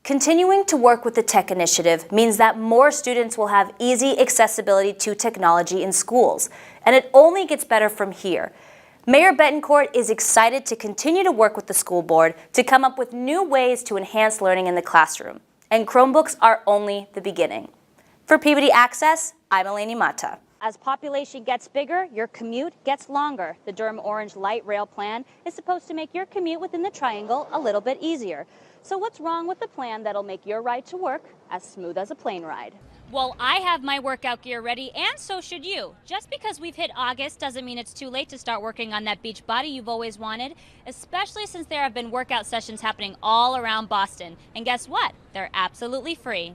Continuing to work with the Tech Initiative means that more students will have easy accessibility to technology in schools, and it only gets better from here. Mayor Betancourt is excited to continue to work with the school board to come up with new ways to enhance learning in the classroom, and Chromebooks are only the beginning. For Peabody Access, I'm Elainy. As population gets bigger, your commute gets longer. The Durham Orange Light Rail plan is supposed to make your commute within the Triangle a little bit easier. So what's wrong with the plan that'll make your ride to work as smooth as a plane ride? Well, I have my workout gear ready, and so should you. Just because we've hit August doesn't mean it's too late to start working on that beach body you've always wanted, especially since there have been workout sessions happening all around Boston. And guess what? They're absolutely free.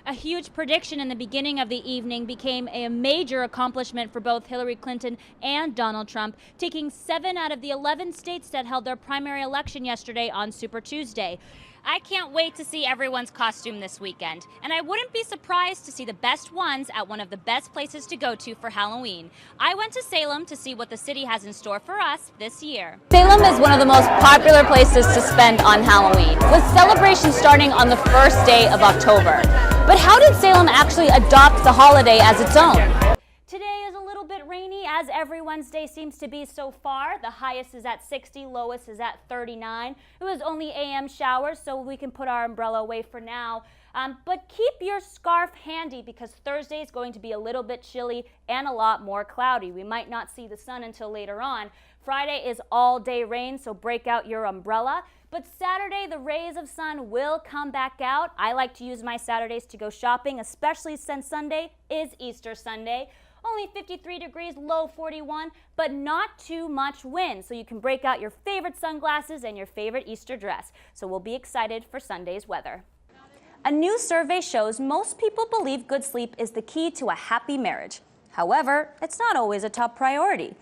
A huge prediction in the beginning of the evening became a major accomplishment for both Hillary Clinton and Donald Trump, taking 7 out of the 11 states that held their primary election yesterday on Super Tuesday. I can't wait to see everyone's costume this weekend, and I wouldn't be surprised to see the best ones at one of the best places to go to for Halloween. I went to Salem to see what the city has in store for us this year. Salem is one of the most popular places to spend on Halloween, with celebrations starting on the first day of October. But how did Salem actually adopt the holiday as its own? Today is a little bit rainy, as every Wednesday seems to be so far. The highest is at 60, lowest is at 39. It was only AM showers, so we can put our umbrella away for now. But keep your scarf handy because Thursday is going to be a little bit chilly and a lot more cloudy. We might not see the sun until later on. Friday is all day rain, so break out your umbrella. But Saturday, the rays of sun will come back out. I like to use my Saturdays to go shopping, especially since Sunday is Easter Sunday. Only 53 degrees, low 41, but not too much wind, so you can break out your favorite sunglasses and your favorite Easter dress. So we'll be excited for Sunday's weather. A new survey shows most people believe good sleep is the key to a happy marriage. However, it's not always a top priority.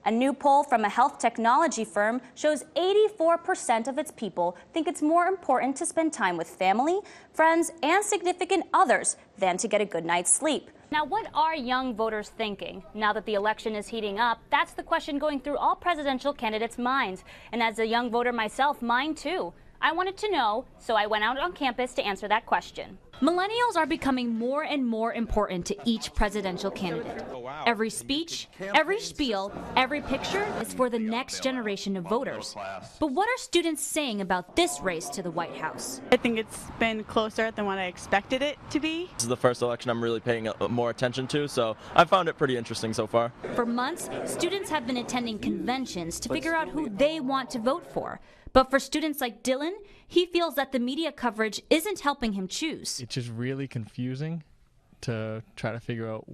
A new poll from a health technology firm shows 84% of its people think it's more important to spend time with family, friends, and significant others than to get a good night's sleep. Now, what are young voters thinking now that the election is heating up? That's the question going through all presidential candidates' minds. And as a young voter myself, mine too. I wanted to know, so I went out on campus to answer that question. Millennials are becoming more and more important to each presidential candidate. Every speech, every spiel, every picture is for the next generation of voters. But what are students saying about this race to the White House? I think it's been closer than what I expected it to be. This is the first election I'm really paying more attention to, so I found it pretty interesting so far. For months, students have been attending conventions to figure out who they want to vote for. But for students like Dylan, he feels that the media coverage isn't helping him choose. It's just really confusing to try to figure out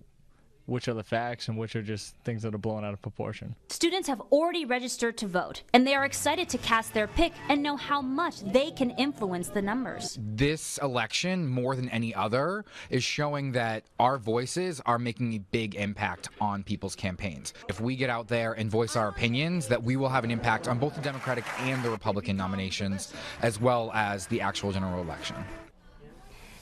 which are the facts and which are just things that are blown out of proportion. Students have already registered to vote, and they are excited to cast their pick and know how much they can influence the numbers. This election, more than any other, is showing that our voices are making a big impact on people's campaigns. If we get out there and voice our opinions, that we will have an impact on both the Democratic and the Republican nominations, as well as the actual general election.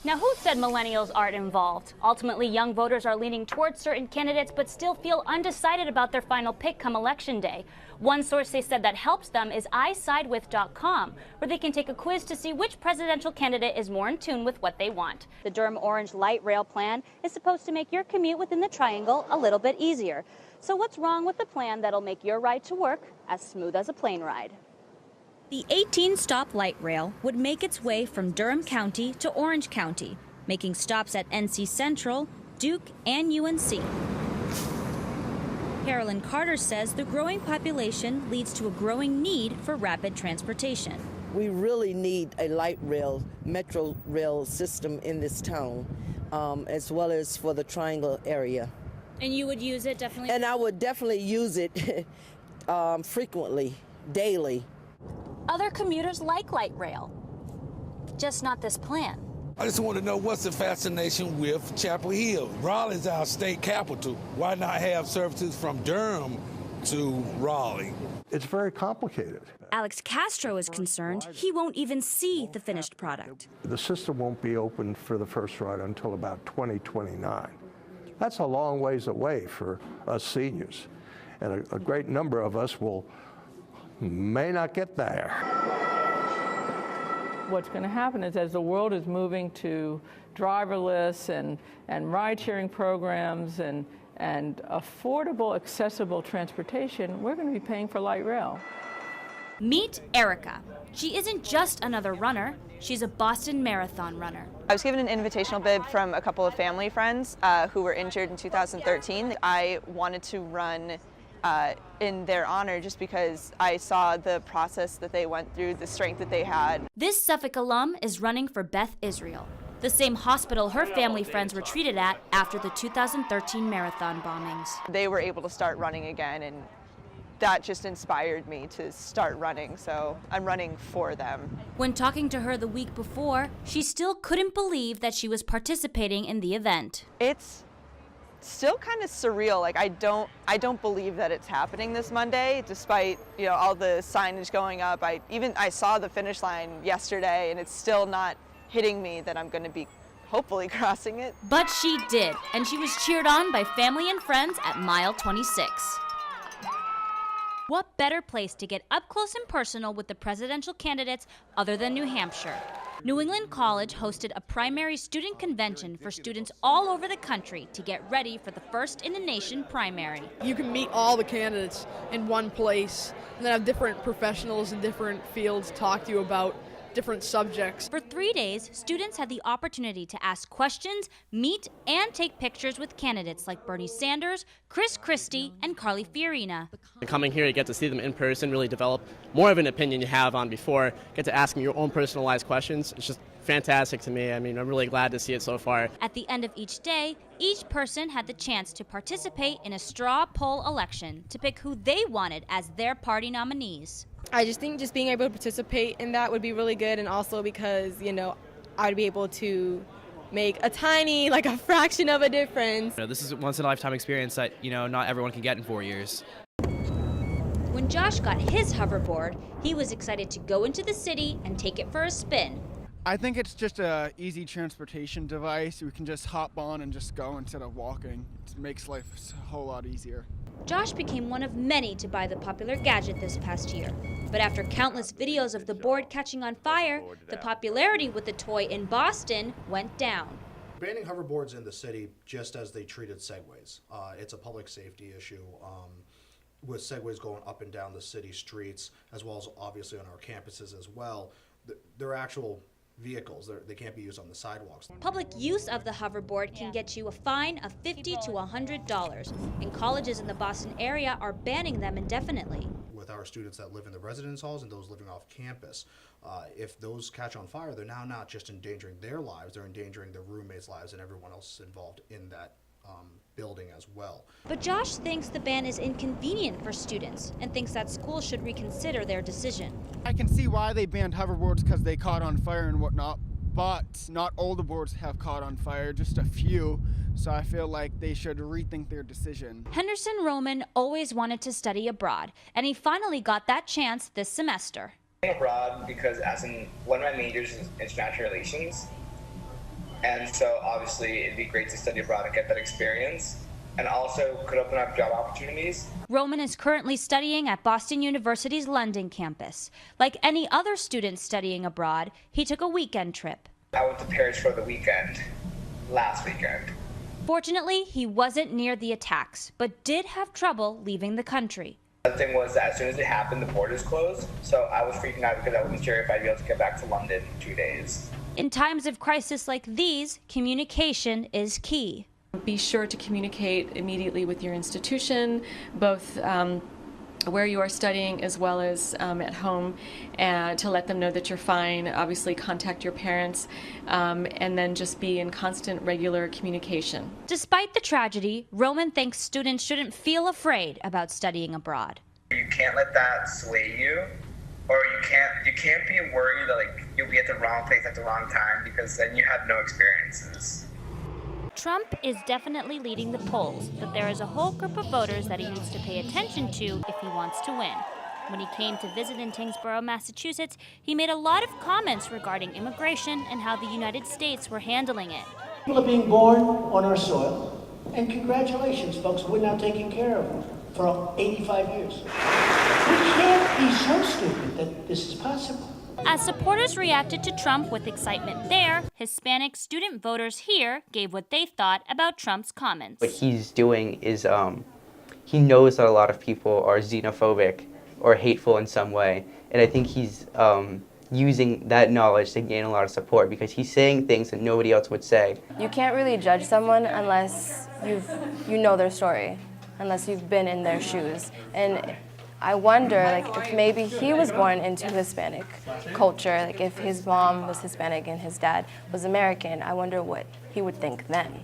Now, who said millennials aren't involved? Ultimately, young voters are leaning towards certain candidates but still feel undecided about their final pick come Election Day. One source they said that helps them is isidewith.com, where they can take a quiz to see which presidential candidate is more in tune with what they want. The Durham Orange Light Rail plan is supposed to make your commute within the Triangle a little bit easier. So what's wrong with the plan that'll make your ride to work as smooth as a plane ride? The 18-stop light rail would make its way from Durham County to Orange County, making stops at NC Central, Duke, and UNC. Carolyn Carter says the growing population leads to a growing need for rapid transportation. We really need a light rail, metro rail system in this town, as well as for the Triangle area. And you would use it definitely? And I would definitely use it frequently, daily. Other commuters like light rail, just not this plan. I just want to know what's the fascination with Chapel Hill. Raleigh's our state capital. Why not have services from Durham to Raleigh? It's very complicated. Alex Castro is concerned he won't even see the finished product. The system won't be open for the first ride until about 2029. That's a long ways away for us seniors. And a great number of us may not get there. what's going to happen is, as the world is moving to driverless and ride-sharing programs and affordable, accessible transportation, we're going to be paying for light rail. Meet Erica. She isn't just another runner, she's a Boston Marathon runner. I was given an invitational bid from a couple of family friends who were injured in 2013. I wanted to run in their honor just because I saw the process that they went through, the strength that they had. This Suffolk alum is running for Beth Israel, the same hospital her family friends were treated at after the 2013 marathon bombings. They were able to start running again, and that just inspired me to start running, so I'm running for them. When talking to her the week before, she still couldn't believe that she was participating in the event. It's still kind of surreal. Like, I don't believe that it's happening this Monday, despite, you know, all the signage going up. I saw the finish line yesterday, and it's still not hitting me that I'm going to be hopefully crossing it. But she did, and she was cheered on by family and friends at mile 26. What better place to get up close and personal with the presidential candidates other than New Hampshire? New England College hosted a primary student convention for students all over the country to get ready for the first-in-the-nation primary. You can meet all the candidates in one place and then have different professionals in different fields talk to you about different subjects. For 3 days, students had the opportunity to ask questions, meet, and take pictures with candidates like Bernie Sanders, Chris Christie, and Carly Fiorina. Coming here, you get to see them in person, really develop more of an opinion you have on before, get to ask them your own personalized questions. It's just fantastic to me. I mean, I'm really glad to see it so far. At the end of each day, each person had the chance to participate in a straw poll election to pick who they wanted as their party nominees. I just think just being able to participate in that would be really good, and also because, you know, I'd be able to make a tiny, like a fraction of a difference. This is a once-in-a-lifetime experience that, you know, not everyone can get in 4 years. When Josh got his hoverboard, he was excited to go into the city and take it for a spin. I think it's just a easy transportation device. We can just hop on and just go instead of walking. It makes life a whole lot easier. Josh became one of many to buy the popular gadget this past year. But after countless videos of the board catching on fire, the popularity with the toy in Boston went down. Banning hoverboards in the city just as they treated Segways. It's a public safety issue with Segways going up and down the city streets, as well as obviously on our campuses as well. They're actual vehicles. They can't be used on the sidewalks. Public use of the hoverboard can get you a fine of $50 to $100, and colleges in the Boston area are banning them indefinitely. With our students that live in the residence halls and those living off campus, if those catch on fire, they're now not just endangering their lives, they're endangering their roommates' lives and everyone else involved in that building as well. But Josh thinks the ban is inconvenient for students and thinks that schools should reconsider their decision. I can see why they banned hoverboards because they caught on fire and whatnot, but not all the boards have caught on fire, just a few, so I feel like they should rethink their decision. Henderson Roman always wanted to study abroad, and he finally got that chance this semester. Abroad because one of my majors is international relations. And so obviously it'd be great to study abroad and get that experience, and also could open up job opportunities. Roman is currently studying at Boston University's London campus. Like any other student studying abroad, he took a weekend trip. I went to Paris for the weekend, last weekend. Fortunately, he wasn't near the attacks, but did have trouble leaving the country. The thing was that as soon as it happened, the borders closed, so I was freaking out because I wasn't sure if I'd be able to get back to London in 2 days. In times of crisis like these, communication is key. Be sure to communicate immediately with your institution, both where you are studying as well as at home, and to let them know that you're fine. Obviously contact your parents, and then just be in constant, regular communication. Despite the tragedy, Roman thinks students shouldn't feel afraid about studying abroad. You can't let that sway you, or you can't be worried that like you'll be at the wrong place at the wrong time, because then you have no experiences. Trump is definitely leading the polls, but there is a whole group of voters that he needs to pay attention to if he wants to win. When he came to visit in Tingsboro, Massachusetts, he made a lot of comments regarding immigration and how the United States were handling it. People are being born on our soil, and congratulations, folks, we're now taking care of them for 85 years. We can't be so stupid that this is possible. As supporters reacted to Trump with excitement there, Hispanic student voters here gave what they thought about Trump's comments. What he's doing is he knows that a lot of people are xenophobic or hateful in some way, and I think he's using that knowledge to gain a lot of support because he's saying things that nobody else would say. You can't really judge someone unless you know their story, unless you've been in their shoes. And I wonder, like, if maybe he was born into Hispanic culture, like if his mom was Hispanic and his dad was American, I wonder what he would think then.